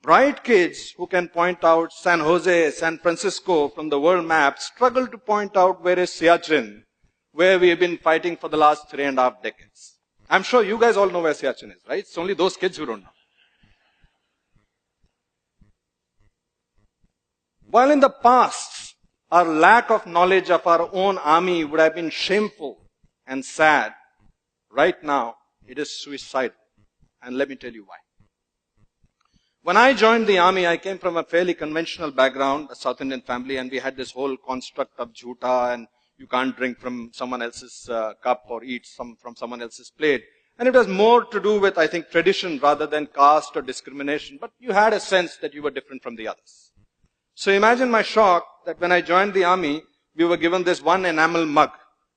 bright kids who can point out San Jose, San Francisco from the world map struggle to point out where is Siachen, where we have been fighting for the last 3.5 decades. I'm sure you guys all know where Siachen is, right? It's only those kids who don't know. While in the past, our lack of knowledge of our own army would have been shameful and sad, right now it is suicidal. And let me tell you why. When I joined the army, I came from a fairly conventional background, a South Indian family, and we had this whole construct of jhuta, and you can't drink from someone else's cup or eat from someone else's plate. And it was more to do with, I think, tradition rather than caste or discrimination, but you had a sense that you were different from the others. So imagine my shock that when I joined the army, we were given this one enamel mug,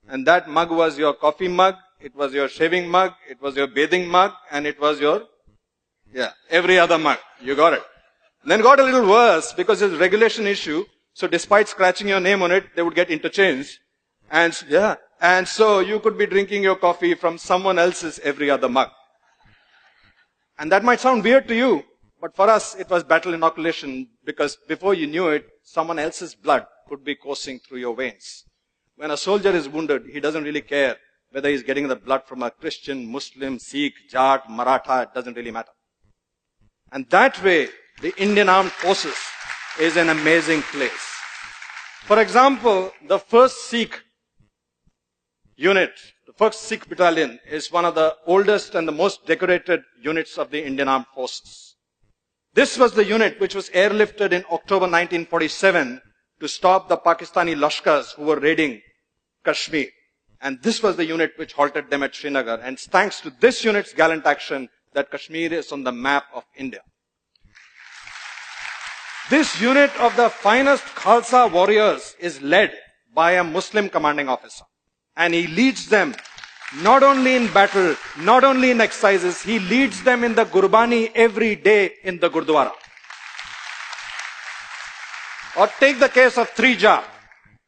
and that mug was your coffee mug, it was your shaving mug, it was your bathing mug, and it was your every other mug. You got it. Then got a little worse because it's a regulation issue. So despite scratching your name on it, they would get interchanged. And so you could be drinking your coffee from someone else's every other mug. And that might sound weird to you, but for us it was battle inoculation, because before you knew it, someone else's blood could be coursing through your veins. When a soldier is wounded, he doesn't really care whether he's getting the blood from a Christian, Muslim, Sikh, Jat, Maratha, it doesn't really matter. And that way, the Indian Armed Forces is an amazing place. For example, the 1st Sikh unit, the 1st Sikh battalion, is one of the oldest and the most decorated units of the Indian Armed Forces. This was the unit which was airlifted in October 1947 to stop the Pakistani Lashkars who were raiding Kashmir. And this was the unit which halted them at Srinagar. And it's thanks to this unit's gallant action that Kashmir is on the map of India. This unit of the finest Khalsa warriors is led by a Muslim commanding officer. And he leads them not only in battle, not only in exercises, he leads them in the Gurbani every day in the Gurdwara. Or take the case of 3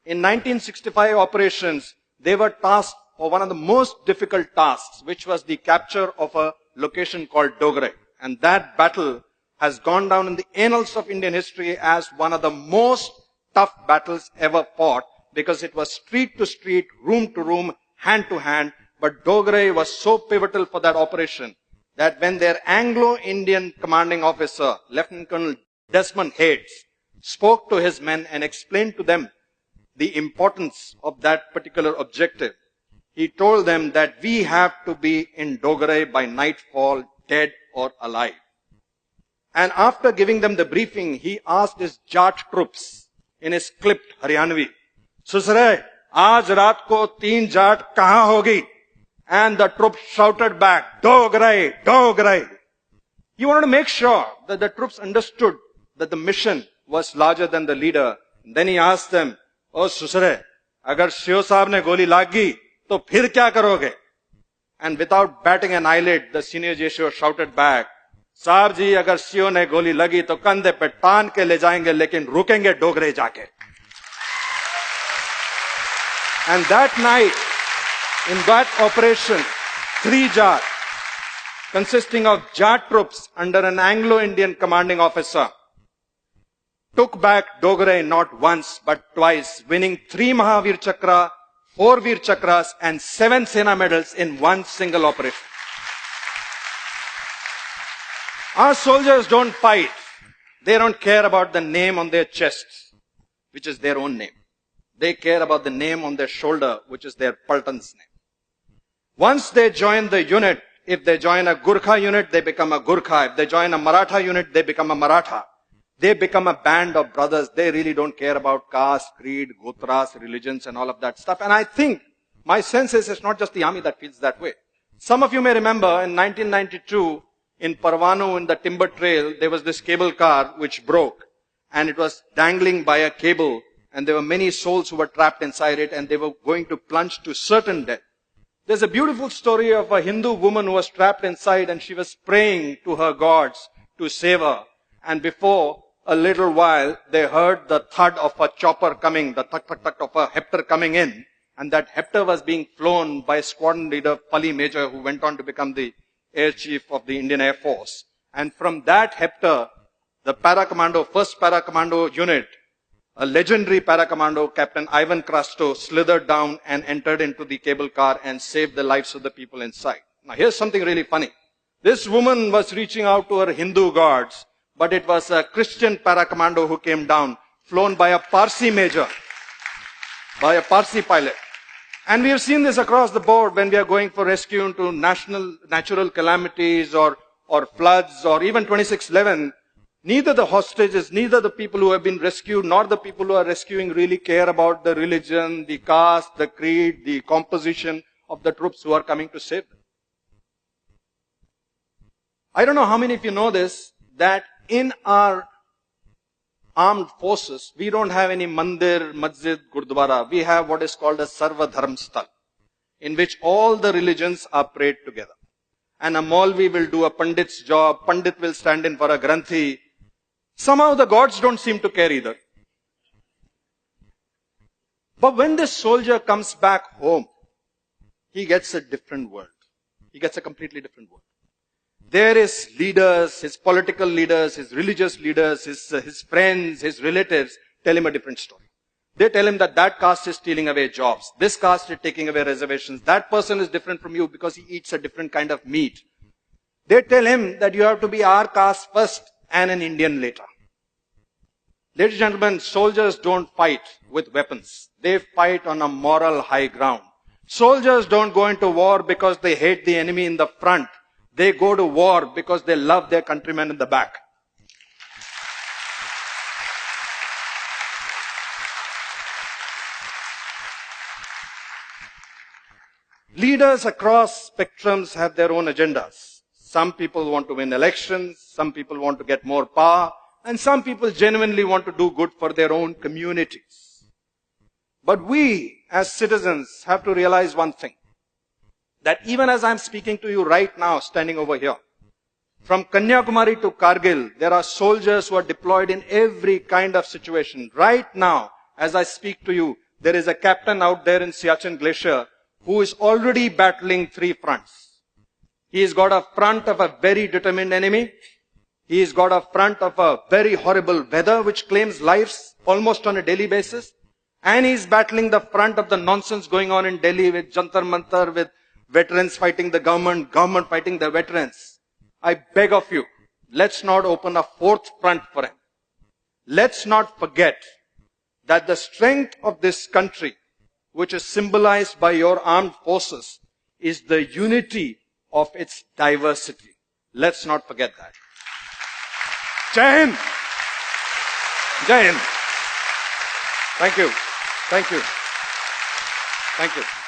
In 1965 operations, they were tasked for one of the most difficult tasks, which was the capture of a location called Dogra. And that battle has gone down in the annals of Indian history as one of the most tough battles ever fought, because it was street to street, room to room, hand to hand. But Dogra was so pivotal for that operation that when their Anglo-Indian commanding officer, Lieutenant Colonel Desmond Hayes, spoke to his men and explained to them the importance of that particular objective, he told them that we have to be in Dogra by nightfall, dead or alive. And after giving them the briefing, he asked his Jat troops in his clipped Haryanvi, "Susre, aaj raat ko 3 Jat kahan hogi?" And the troops shouted back, "Dogra, Dogra." He wanted to make sure that the troops understood that the mission was larger than the leader. And then he asked them, "Oh Susre, agar Shio Saab ne goli lag gayi, to phir kya karoge?" And without batting an eyelid, the senior Jesho shouted back, "Saab ji, agar Shio ne goli lagi, to kandhe pe taan ke le jayenge, lekin rukenge Dogre jaake." And that night, in that operation, 3 Jat, consisting of Jat troops under an Anglo-Indian commanding officer, took back Dogra not once but twice, winning 3 Mahavir Chakra, 4 Veer Chakras and 7 Sena medals in one single operation. Our soldiers don't fight. They don't care about the name on their chests, which is their own name. They care about the name on their shoulder, which is their Paltan's name. Once they join the unit, if they join a Gurkha unit, they become a Gurkha. If they join a Maratha unit, they become a Maratha. They become a band of brothers. They really don't care about caste, creed, gotras, religions and all of that stuff. And I think, my sense is it's not just the army that feels that way. Some of you may remember in 1992, in Parvanu, in the timber trail, there was this cable car which broke. And it was dangling by a cable. And there were many souls who were trapped inside it, and they were going to plunge to certain death. There's a beautiful story of a Hindu woman who was trapped inside, and she was praying to her gods to save her. And before a little while, they heard the thud of a chopper coming, the thud of a Hepter coming in. And that Hepter was being flown by squadron leader Pali Major, who went on to become the air chief of the Indian Air Force. And from that Hepter, The para-commando, first para-commando unit, a legendary para-commando, Captain Ivan Krasto, slithered down and entered into the cable car and saved the lives of the people inside. Now here's something really funny. This woman was reaching out to her Hindu gods, but it was a Christian para-commando who came down, flown by a Parsi major, by a Parsi pilot. And we have seen this across the board when we are going for rescue into natural calamities or floods or even 2611. Neither the hostages, neither the people who have been rescued, nor the people who are rescuing really care about the religion, the caste, the creed, the composition of the troops who are coming to save them. I don't know how many of you know this, that in our armed forces, we don't have any mandir, masjid, gurdwara. We have what is called a Sarva Dharm Sthal, in which all the religions are prayed together. And a Maulvi will do a Pandit's job, Pandit will stand in for a Granthi. Somehow the gods don't seem to care either. But when this soldier comes back home, he gets a different world. He gets a completely different world. There his leaders, his political leaders, his religious leaders, his friends, his relatives tell him a different story. They tell him that caste is stealing away jobs. This caste is taking away reservations. That person is different from you because he eats a different kind of meat. They tell him that you have to be our caste first and an Indian later. Ladies and gentlemen, soldiers don't fight with weapons. They fight on a moral high ground. Soldiers don't go into war because they hate the enemy in the front. They go to war because they love their countrymen in the back. Leaders across spectrums have their own agendas. Some people want to win elections, some people want to get more power, and some people genuinely want to do good for their own communities. But we, as citizens, have to realize one thing. That even as I'm speaking to you right now, standing over here, from Kanyakumari to Kargil, there are soldiers who are deployed in every kind of situation. Right now, as I speak to you, there is a captain out there in Siachen Glacier who is already battling 3 fronts. He has got a front of a very determined enemy. He has got a front of a very horrible weather which claims lives almost on a daily basis. And he is battling the front of the nonsense going on in Delhi with Jantar Mantar, with veterans fighting the government, government fighting the veterans. I beg of you, let's not open a 4th front for him. Let's not forget that the strength of this country, which is symbolized by your armed forces, is the unity of its diversity. Let's not forget that. Jai Hind! Jai Hind! Thank you. Thank you. Thank you.